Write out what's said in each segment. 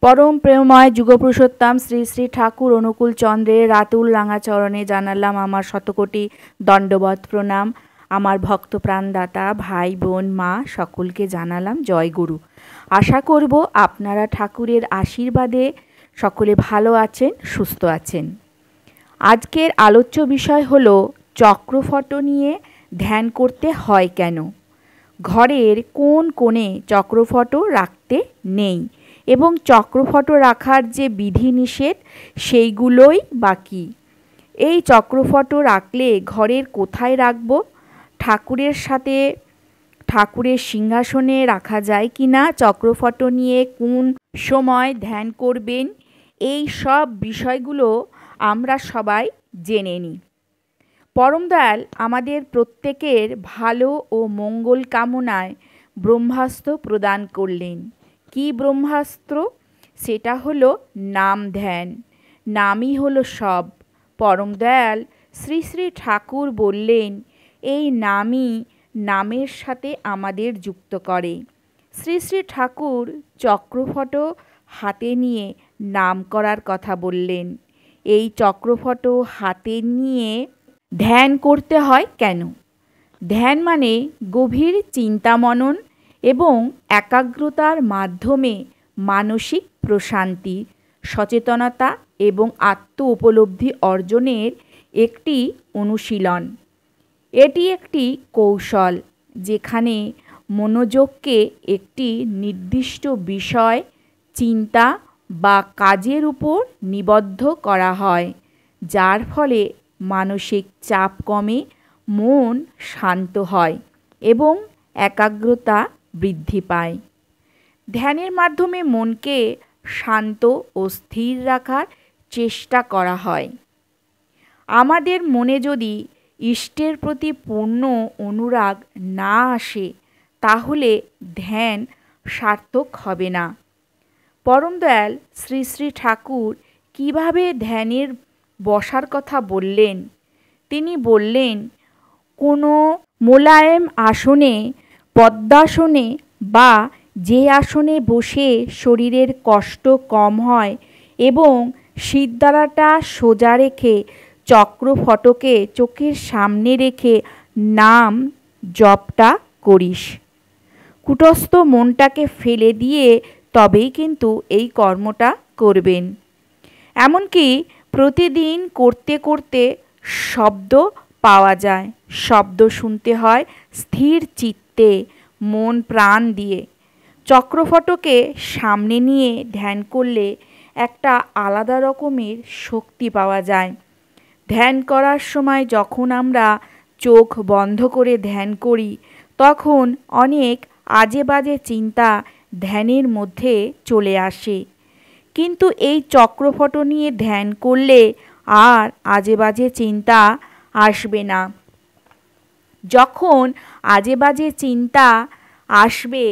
परम प्रेममय जुगपुरुषोत्तम श्री श्री ठाकुर अनुकूल चंद्रेर रातुल रांगा चरणे जानालाम आमार शतकोटी दंडवत प्रणाम। आमार भक्त प्राणदाता भाई बोन मा सकलके जानालाम जय गुरु। आशा करब आपनारा ठाकुरेर आशीर्वादे सकले भालो आछेन, सुस्थ आछेन। आजकेर आलोच्य विषय हलो चक्रफट निये ध्यान करते हय केन, घरेर कोन कोणे चक्रफट राखते नेই এবং চক্রফট রাখার যে বিধিনিষেধ সেইগুলোই বাকি। এই চক্রফট রাখলে ঘরের কোথায় রাখব, ঠাকুরের সাথে ঠাকুরের সিংহাসনে রাখা যায় কি না, চক্রফট নিয়ে কোন সময় ধ্যান করবেন, এই সব বিষয়গুলো আমরা সবাই জেনে নিই। পরম দয়াল আমাদের প্রত্যেকের ভালো ও মঙ্গল কামনায় ব্রহ্মাস্ত্র প্রদান করলেন। কি ব্রহ্মাস্ত্র? সেটা হলো নাম ধ্যান। নামই হলো সব। পরম দয়াল শ্রী শ্রী ঠাকুর বললেন এই নামই নামের সাথে আমাদের যুক্ত করে। শ্রী শ্রী ঠাকুর চক্রফট হাতে নিয়ে নাম করার কথা বললেন। এই চক্রফট হাতে নিয়ে ধ্যান করতে হয় কেন? ধ্যান মানে গভীর চিন্তা মনন এবং একাগ্রতার মাধ্যমে মানসিক প্রশান্তি, সচেতনতা এবং আত্ম উপলব্ধি অর্জনের একটি অনুশীলন। এটি একটি কৌশল যেখানে মনোযোগকে একটি নির্দিষ্ট বিষয়, চিন্তা বা কাজের উপর নিবদ্ধ করা হয়, যার ফলে মানসিক চাপ কমে, মন শান্ত হয় এবং একাগ্রতা বৃদ্ধি পায়। ধ্যানের মাধ্যমে মনকে শান্ত ও স্থির রাখার চেষ্টা করা হয়। আমাদের মনে যদি ইষ্টের প্রতি পূর্ণ অনুরাগ না আসে তাহলে ধ্যান সার্থক হবে না। পরম দয়াল শ্রী শ্রী ঠাকুর কিভাবে ধ্যানের বসার কথা বললেন? তিনি বললেন কোনো মোলায়েম আসনে, পদ্মাসনে বা যে আসনে বসে শরীরের কষ্ট কম হয় এবং শিরদাঁড়াটা সোজা রেখে চক্রফটকে চোখের সামনে রেখে নাম জপটা করিস। কুটস্থ মনটাকে ফেলে দিয়ে তবেই কিন্তু এই কর্মটা করবেন। এমনকি প্রতিদিন করতে করতে শব্দ পাওয়া যায়, শব্দ শুনতে হয় স্থির চিত্তে, মন প্রাণ দিয়ে। চক্রফটকে সামনে নিয়ে ধ্যান করলে একটা আলাদা রকমের শক্তি পাওয়া যায়। ধ্যান করার সময় যখন আমরা চোখ বন্ধ করে ধ্যান করি তখন অনেক আজে বাজে চিন্তা ধ্যানের মধ্যে চলে আসে, কিন্তু এই চক্রফট নিয়ে ধ্যান করলে আর আজে বাজে চিন্তা আসবে না। যখন আজে বাজে চিন্তা আসবে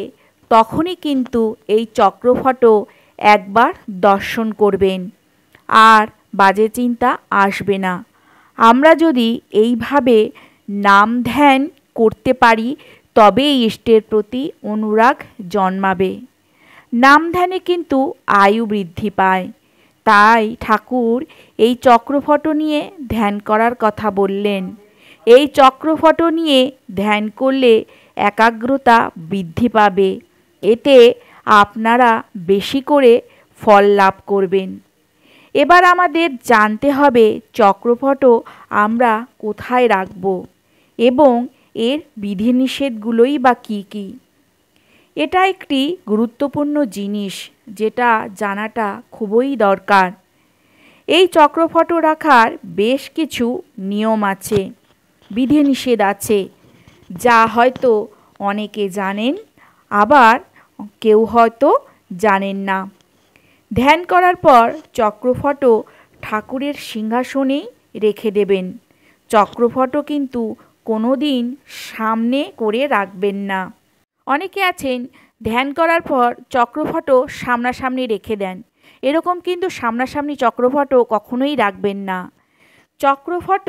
তখনই কিন্তু এই চক্রফট একবার দর্শন করবেন, আর বাজে চিন্তা আসবে না। আমরা যদি এইভাবে নাম ধ্যান করতে পারি তবেই ইষ্টের প্রতি অনুরাগ জন্মাবে। নাম ধ্যানে কিন্তু আয়ু বৃদ্ধি পায়। তাই ঠাকুর এই চক্রফট নিয়ে ধ্যান করার কথা বললেন। এই চক্রফট নিয়ে ধ্যান করলে একাগ্রতা বৃদ্ধি পাবে, এতে আপনারা বেশি করে ফল লাভ করবেন। এবার আমাদের জানতে হবে চক্রফট আমরা কোথায় রাখব এবং এর বিধিনিষেধগুলোই বা কী কী। এটা একটি গুরুত্বপূর্ণ জিনিস যেটা জানাটা খুবই দরকার। এই চক্রফট রাখার বেশ কিছু নিয়ম আছে, বিধিনিষেধ আছে, যা হয়তো অনেকে জানেন, আবার কেউ হয়তো জানেন না। ধ্যান করার পর চক্রফট ঠাকুরের সিংহাসনেই রেখে দেবেন। চক্রফট কিন্তু কোনো দিন সামনে করে রাখবেন না। অনেকে আছেন ধ্যান করার পর চক্রফট সামনাসামনি রেখে দেন, এরকম কিন্তু সামনাসামনি চক্রফট কখনোই রাখবেন না। চক্রফট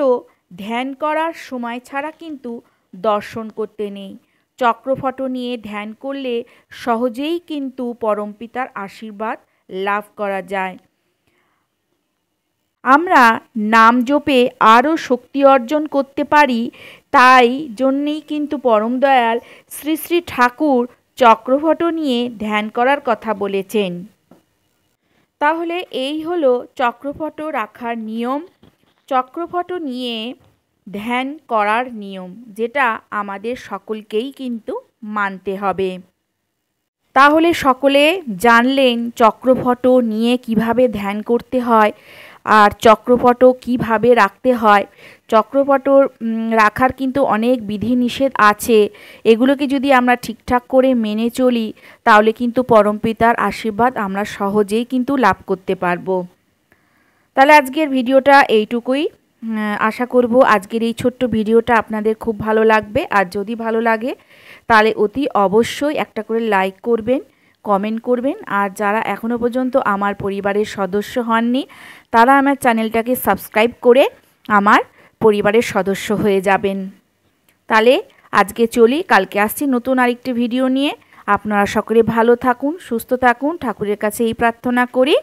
ধ্যান করার সময় ছাড়া কিন্তু দর্শন করতে নেই। চক্রফট নিয়ে ধ্যান করলে সহজেই কিন্তু পরমপিতার আশীর্বাদ লাভ করা যায়। আমরা নাম জপে আরও শক্তি অর্জন করতে পারি, তাই জন্যেই কিন্তু পরম দয়াল শ্রী শ্রী ঠাকুর চক্রফট নিয়ে ধ্যান করার কথা বলেছেন। তাহলে এই হলো চক্রফট রাখার নিয়ম, চক্রফট নিয়ে ধ্যান করার নিয়ম, যেটা আমাদের সকলকেই কিন্তু মানতে হবে। তাহলে সকলে জানলেন চক্রফট নিয়ে কিভাবে ধ্যান করতে হয় আর চক্রপট কিভাবে রাখতে হয়। চক্রপট রাখার কিন্তু অনেক বিধিনিষেধ আছে, এগুলোকে যদি আমরা ঠিকঠাক করে মেনে চলি তাহলে কিন্তু পরমপিতার আশীর্বাদ আমরা সহজেই কিন্তু লাভ করতে পারবো। তাহলে আজকের ভিডিওটা এইটুকুই। আশা করব আজকের এই ছোট্ট ভিডিওটা আপনাদের খুব ভালো লাগবে। আর যদি ভালো লাগে তাহলে অতি অবশ্যই একটা করে লাইক করবেন, কমেন্ট করবেন। আর যারা এখনও পর্যন্ত আমার পরিবারের সদস্য হননি তারা আমার চ্যানেলটাকে সাবস্ক্রাইব করে আমার পরিবারের সদস্য হয়ে যাবেন। তাহলে আজকে চলি, কালকে আসছি নতুন আরেকটি ভিডিও নিয়ে। আপনারা সকলে ভালো থাকুন, সুস্থ থাকুন, ঠাকুরের কাছে এই প্রার্থনা করি।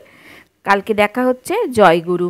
কালকে দেখা হচ্ছে। জয় গুরু।